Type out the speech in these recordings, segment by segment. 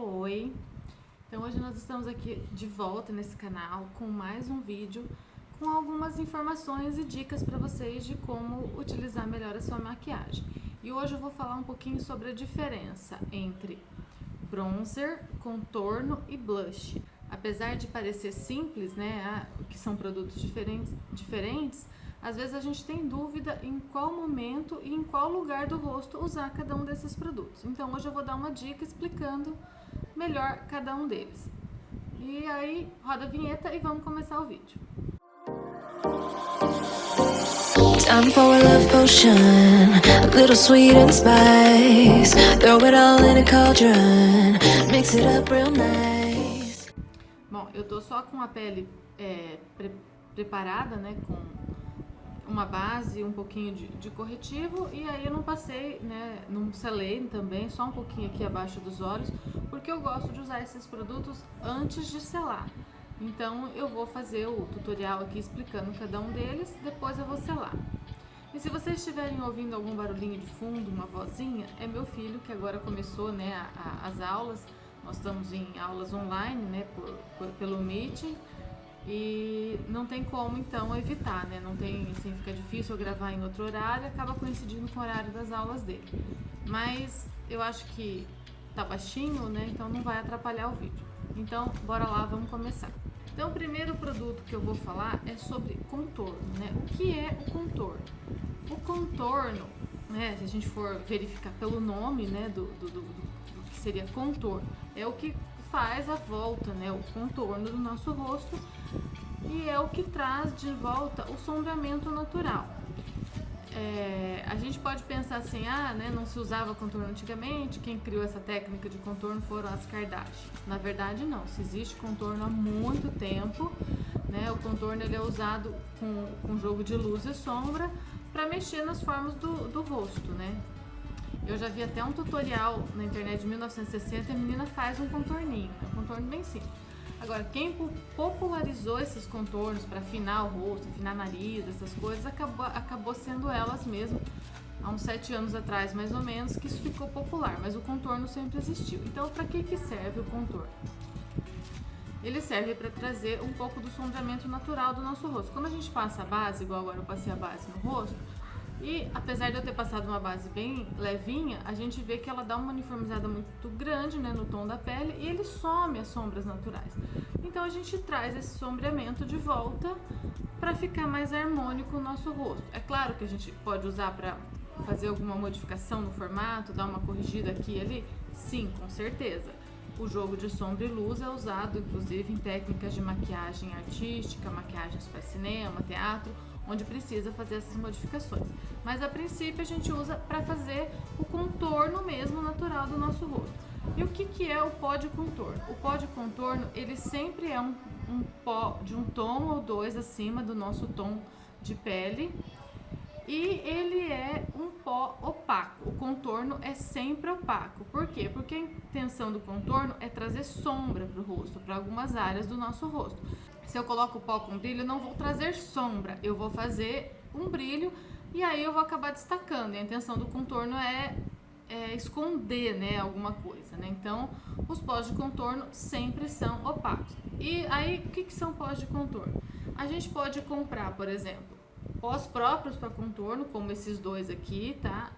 Oi! Então hoje nós estamos aqui de volta nesse canal com mais um vídeo com algumas informações e dicas para vocês de como utilizar melhor a sua maquiagem. E hoje eu vou falar um pouquinho sobre a diferença entre bronzer, contorno e blush. Apesar de parecer simples, né, que são produtos diferentes, às vezes a gente tem dúvida em qual momento e em qual lugar do rosto usar cada um desses produtos. Então hoje eu vou dar uma dica explicando melhor cada um deles. E aí, roda a vinheta e vamos começar o vídeo. Time for a love potion, a little sweet and spice. Throw it all in a cauldron, mix it up real nice. Bom, eu tô só com a pele preparada, né, com uma base, um pouquinho de corretivo, e aí eu não passei, né, não selei também, só um pouquinho aqui abaixo dos olhos, porque eu gosto de usar esses produtos antes de selar. Então eu vou fazer o tutorial aqui explicando cada um deles, depois eu vou selar. E se vocês estiverem ouvindo algum barulhinho de fundo, uma vozinha, é meu filho que agora começou, né, as aulas. Nós estamos em aulas online, né, pelo Meet, e não tem como então evitar, né? Não tem, assim, fica difícil eu gravar em outro horário, acaba coincidindo com o horário das aulas dele. Mas eu acho que tá baixinho, né? Então não vai atrapalhar o vídeo. Então, bora lá, vamos começar. Então, o primeiro produto que eu vou falar é sobre contorno, né? O que é o contorno? O contorno, né, se a gente for verificar pelo nome, né, do que seria contorno, é o que faz a volta, né, o contorno do nosso rosto, e é o que traz de volta o sombreamento natural. A gente pode pensar assim, né, não se usava contorno antigamente, quem criou essa técnica de contorno foram as Kardashian. Na verdade não, se existe contorno há muito tempo, né, o contorno ele é usado com jogo de luz e sombra para mexer nas formas do rosto, né. Eu já vi até um tutorial na internet de 1960 e a menina faz um contorninho, um contorno bem simples. Agora, quem popularizou esses contornos para afinar o rosto, afinar nariz, essas coisas, acabou sendo elas mesmas, há uns 7 anos atrás mais ou menos, que isso ficou popular, mas o contorno sempre existiu. Então, para que serve o contorno? Ele serve para trazer um pouco do sombreamento natural do nosso rosto. Quando a gente passa a base, igual agora eu passei a base no rosto, e apesar de eu ter passado uma base bem levinha, a gente vê que ela dá uma uniformizada muito grande, né, no tom da pele, e ele some as sombras naturais. Então a gente traz esse sombreamento de volta para ficar mais harmônico o nosso rosto. É claro que a gente pode usar para fazer alguma modificação no formato, dar uma corrigida aqui e ali? Sim, com certeza. O jogo de sombra e luz é usado inclusive em técnicas de maquiagem artística, maquiagens para cinema, teatro, onde precisa fazer essas modificações. Mas a princípio a gente usa para fazer o contorno mesmo natural do nosso rosto. E o que é o pó de contorno? O pó de contorno, ele sempre é um pó de um tom ou dois acima do nosso tom de pele, e ele é um pó opaco. O contorno é sempre opaco. Por quê? Porque a intenção do contorno é trazer sombra para o rosto, para algumas áreas do nosso rosto. Se eu coloco o pó com brilho, eu não vou trazer sombra, eu vou fazer um brilho e aí eu vou acabar destacando. E a intenção do contorno é esconder, né, alguma coisa, né? Então, os pós de contorno sempre são opacos. E aí, o que são pós de contorno? A gente pode comprar, por exemplo, pós próprios para contorno, como esses dois aqui, tá?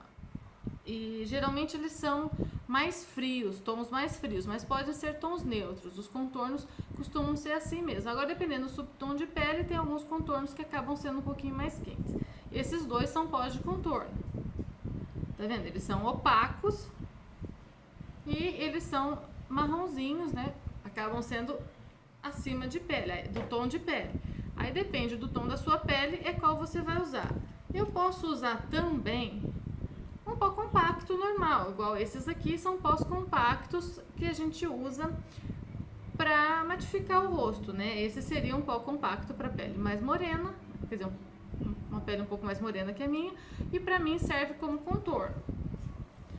E geralmente eles são mais frios, tons mais frios, mas pode ser tons neutros. Os contornos costumam ser assim mesmo. Agora, dependendo do subtom de pele, tem alguns contornos que acabam sendo um pouquinho mais quentes. Esses dois são pós de contorno. Tá vendo? Eles são opacos e eles são marronzinhos, né? Acabam sendo acima de pele, do tom de pele. Aí depende do tom da sua pele, é qual você vai usar. Eu posso usar também um pó compacto normal, igual esses aqui são pós compactos que a gente usa para matificar o rosto, né? Esse seria um pó compacto para pele mais morena, quer dizer, uma pele um pouco mais morena que a minha, e para mim serve como contorno.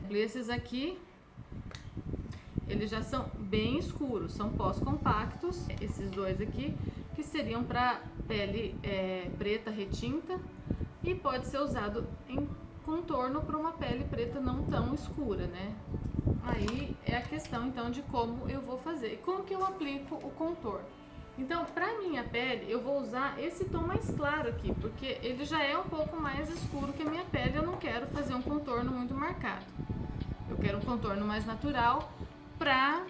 Esses aqui, eles já são bem escuros, são pós compactos, esses dois aqui, que seriam para pele preta retinta, e pode ser usado em contorno para uma pele preta não tão escura, né? Aí é a questão então de como eu vou fazer. E como que eu aplico o contorno? Então, pra minha pele, eu vou usar esse tom mais claro aqui, porque ele já é um pouco mais escuro que a minha pele. Eu não quero fazer um contorno muito marcado. Eu quero um contorno mais natural pra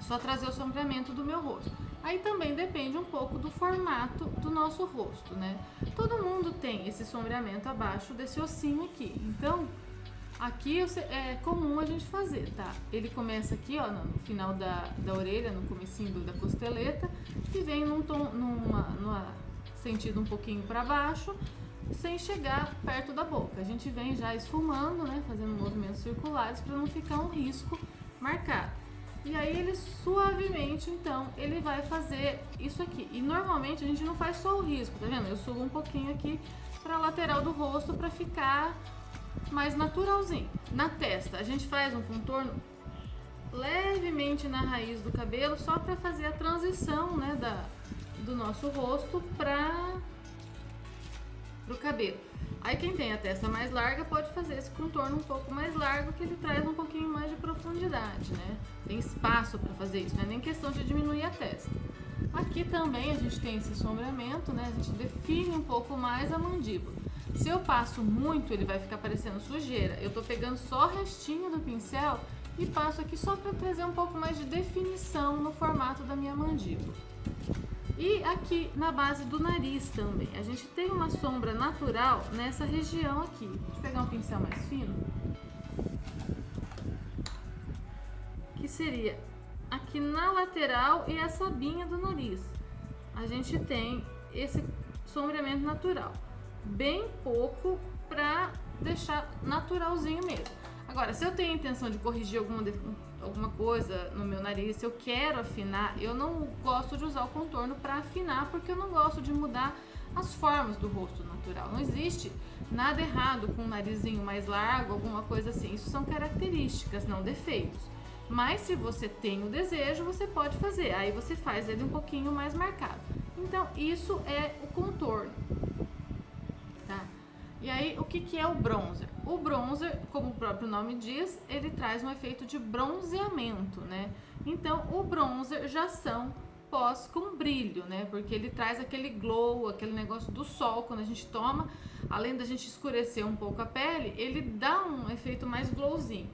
só trazer o sombreamento do meu rosto. Aí também depende um pouco do formato do nosso rosto, né? Todo mundo tem esse sombreamento abaixo desse ossinho aqui. Então, aqui é comum a gente fazer, tá? Ele começa aqui, ó, no final da orelha, no comecinho da costeleta, e vem numa sentido um pouquinho para baixo, sem chegar perto da boca. A gente vem já esfumando, né? Fazendo movimentos circulares para não ficar um risco marcado. E aí ele suavemente, então, ele vai fazer isso aqui. E normalmente a gente não faz só o risco, tá vendo? Eu subo um pouquinho aqui pra lateral do rosto pra ficar mais naturalzinho. Na testa, a gente faz um contorno levemente na raiz do cabelo, só pra fazer a transição, né, do nosso rosto pro cabelo. Aí quem tem a testa mais larga pode fazer esse contorno um pouco mais largo, que ele traz um pouquinho mais de profundidade, né? Tem espaço para fazer isso, não é nem questão de diminuir a testa. Aqui também a gente tem esse sombreamento, né? A gente define um pouco mais a mandíbula. Se eu passo muito, ele vai ficar parecendo sujeira. Eu tô pegando só o restinho do pincel e passo aqui só para trazer um pouco mais de definição no formato da minha mandíbula. E aqui na base do nariz também, a gente tem uma sombra natural nessa região aqui. Deixa eu pegar um pincel mais fino. Que seria aqui na lateral e a sabinha do nariz. A gente tem esse sombreamento natural. Bem pouco pra deixar naturalzinho mesmo. Agora, se eu tenho a intenção de corrigir alguma coisa no meu nariz, se eu quero afinar, eu não gosto de usar o contorno para afinar, porque eu não gosto de mudar as formas do rosto natural. Não existe nada errado com um narizinho mais largo, alguma coisa assim. Isso são características, não defeitos. Mas se você tem o desejo, você pode fazer. Aí você faz ele um pouquinho mais marcado. Então, isso é o contorno. Tá? E aí, o que é o bronzer? O bronzer, como o próprio nome diz, ele traz um efeito de bronzeamento, né? Então, o bronzer já são pós com brilho, né? Porque ele traz aquele glow, aquele negócio do sol quando a gente toma. Além da gente escurecer um pouco a pele, ele dá um efeito mais glowzinho.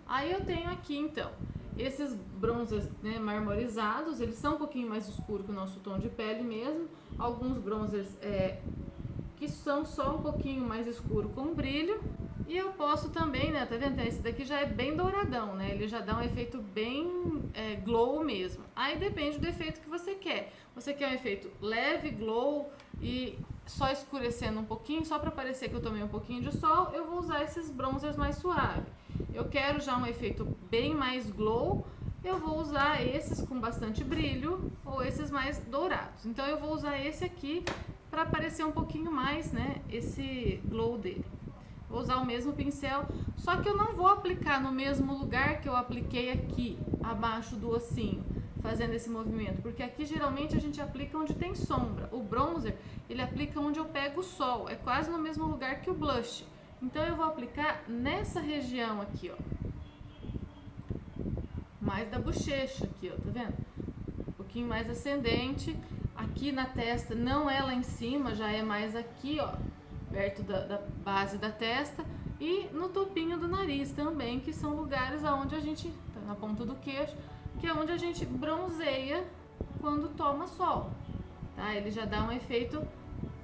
Aí eu tenho aqui, então, esses bronzers, né, marmorizados. Eles são um pouquinho mais escuros que o nosso tom de pele mesmo. Alguns bronzers que são só um pouquinho mais escuro com brilho. E eu posso também, né, tá vendo? Esse daqui já é bem douradão, né? Ele já dá um efeito bem glow mesmo. Aí depende do efeito que você quer. Você quer um efeito leve, glow e só escurecendo um pouquinho, só pra parecer que eu tomei um pouquinho de sol, eu vou usar esses bronzers mais suaves. Eu quero já um efeito bem mais glow, eu vou usar esses com bastante brilho ou esses mais dourados. Então eu vou usar esse aqui para aparecer um pouquinho mais, né, esse glow dele. Vou usar o mesmo pincel, só que eu não vou aplicar no mesmo lugar que eu apliquei aqui, abaixo do ossinho, fazendo esse movimento, porque aqui geralmente a gente aplica onde tem sombra. O bronzer, ele aplica onde eu pego o sol, é quase no mesmo lugar que o blush. Então eu vou aplicar nessa região aqui, ó, mais da bochecha aqui, ó, tá vendo? Um pouquinho mais ascendente. Aqui na testa, não é lá em cima, já é mais aqui, ó, perto da base da testa. E no topinho do nariz também, que são lugares onde a gente, tá na ponta do queixo, que é onde a gente bronzeia quando toma sol, tá? Ele já dá um efeito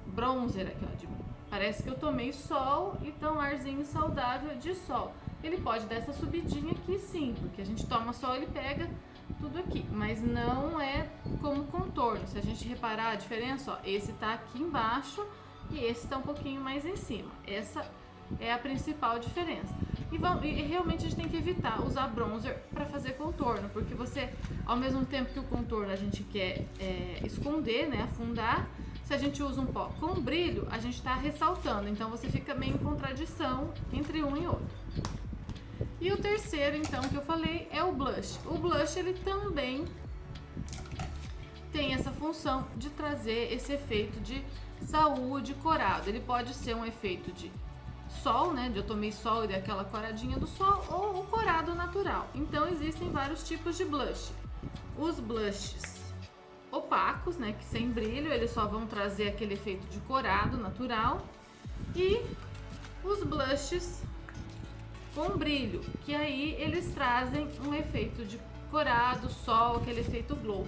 bronzer aqui, ó, parece que eu tomei sol e tá um arzinho saudável de sol. Ele pode dar essa subidinha aqui sim, porque a gente toma sol e ele pega tudo aqui, mas não é como contorno. Se a gente reparar a diferença, ó, esse tá aqui embaixo e esse tá um pouquinho mais em cima. Essa é a principal diferença. E realmente a gente tem que evitar usar bronzer para fazer contorno, porque você, ao mesmo tempo que o contorno a gente quer esconder, né, afundar, se a gente usa um pó com brilho, a gente está ressaltando, então você fica meio em contradição entre um e outro. E o terceiro, então, que eu falei é o blush. O blush, ele também tem essa função de trazer esse efeito de saúde corado. Ele pode ser um efeito de sol, né, de eu tomei sol e dei aquela coradinha do sol, ou o corado natural. Então existem vários tipos de blush. Os blushes opacos, né, que sem brilho, eles só vão trazer aquele efeito de corado natural, e os blushes com brilho, que aí eles trazem um efeito de corado, sol, aquele efeito glow.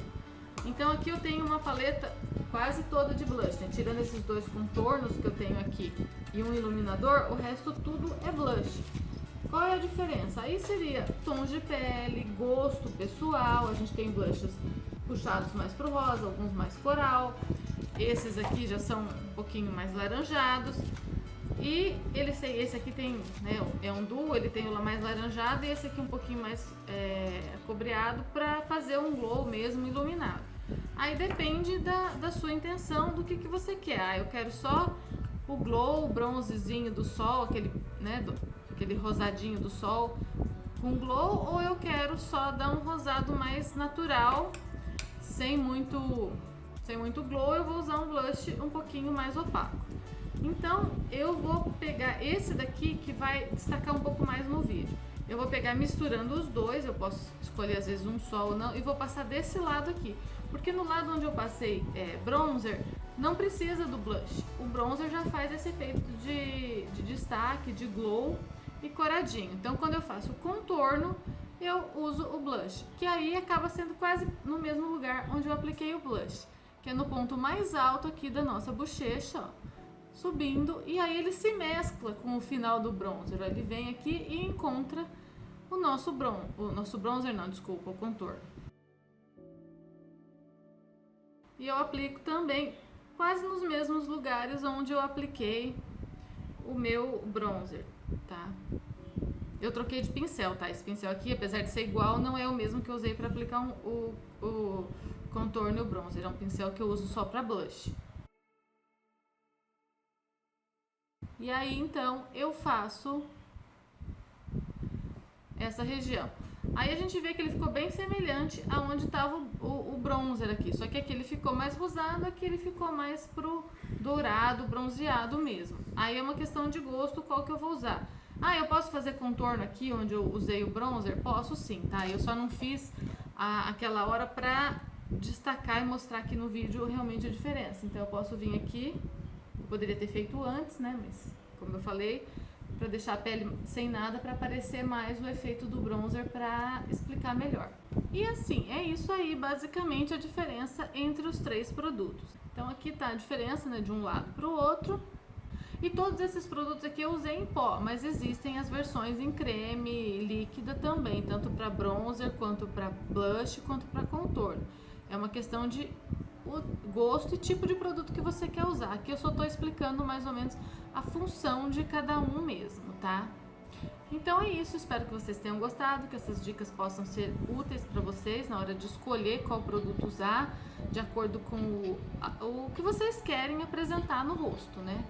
Então aqui eu tenho uma paleta quase toda de blush, né? Tirando esses dois contornos que eu tenho aqui e um iluminador, o resto tudo é blush. Qual é a diferença? Aí seria tons de pele, gosto pessoal. A gente tem blushes puxados mais pro rosa, alguns mais coral. Esses aqui já são um pouquinho mais laranjados. E esse aqui tem, né, é um duo, ele tem o mais laranjado, e esse aqui um pouquinho mais cobreado para fazer um glow mesmo iluminado. Aí depende da sua intenção, do que você quer. Ah, eu quero só o glow, o bronzezinho do sol, aquele, né, aquele rosadinho do sol com glow, ou eu quero só dar um rosado mais natural, sem muito glow, eu vou usar um blush um pouquinho mais opaco. Então eu vou pegar esse daqui que vai destacar um pouco mais no vídeo. Eu vou pegar misturando os dois, eu posso escolher às vezes um só ou não, e vou passar desse lado aqui. Porque no lado onde eu passei bronzer, não precisa do blush. O bronzer já faz esse efeito de destaque, de glow e coradinho. Então quando eu faço o contorno, eu uso o blush, que aí acaba sendo quase no mesmo lugar onde eu apliquei o blush, que é no ponto mais alto aqui da nossa bochecha, ó, subindo, e aí ele se mescla com o final do bronzer. Ele vem aqui e encontra o nosso bronzer, não, desculpa, o contorno. E eu aplico também quase nos mesmos lugares onde eu apliquei o meu bronzer, tá? Eu troquei de pincel, tá? Esse pincel aqui, apesar de ser igual, não é o mesmo que eu usei para aplicar o contorno e o bronzer. É um pincel que eu uso só para blush. E aí, então, eu faço essa região. Aí a gente vê que ele ficou bem semelhante aonde estava o bronzer aqui. Só que aqui ele ficou mais rosado, aqui ele ficou mais pro dourado, bronzeado mesmo. Aí é uma questão de gosto, qual que eu vou usar. Ah, eu posso fazer contorno aqui onde eu usei o bronzer? Posso sim, tá? Eu só não fiz aquela hora pra destacar e mostrar aqui no vídeo realmente a diferença. Então eu posso vir aqui, eu poderia ter feito antes, né? Mas como eu falei, para deixar a pele sem nada, para aparecer mais o efeito do bronzer, para explicar melhor. E assim, é isso aí basicamente a diferença entre os três produtos. Então aqui tá a diferença, né, de um lado para o outro. E todos esses produtos aqui eu usei em pó, mas existem as versões em creme, líquida também, tanto para bronzer, quanto para blush, quanto para contorno. É uma questão de gosto e tipo de produto que você quer usar. Aqui eu só tô explicando mais ou menos a função de cada um mesmo, tá? Então é isso, espero que vocês tenham gostado, que essas dicas possam ser úteis para vocês na hora de escolher qual produto usar, de acordo com o que vocês querem apresentar no rosto, né?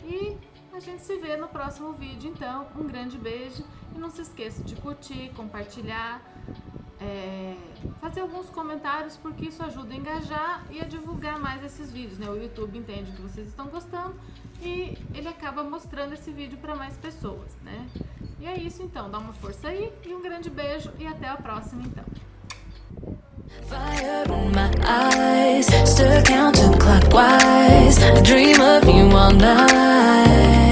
E a gente se vê no próximo vídeo, então um grande beijo e não se esqueça de curtir, compartilhar, fazer alguns comentários, porque isso ajuda a engajar e a divulgar mais esses vídeos, né? O YouTube entende que vocês estão gostando e ele acaba mostrando esse vídeo para mais pessoas, né? E é isso então, dá uma força aí e um grande beijo e até a próxima então. Fire in my eyes, stood counterclockwise. I dream of you all night.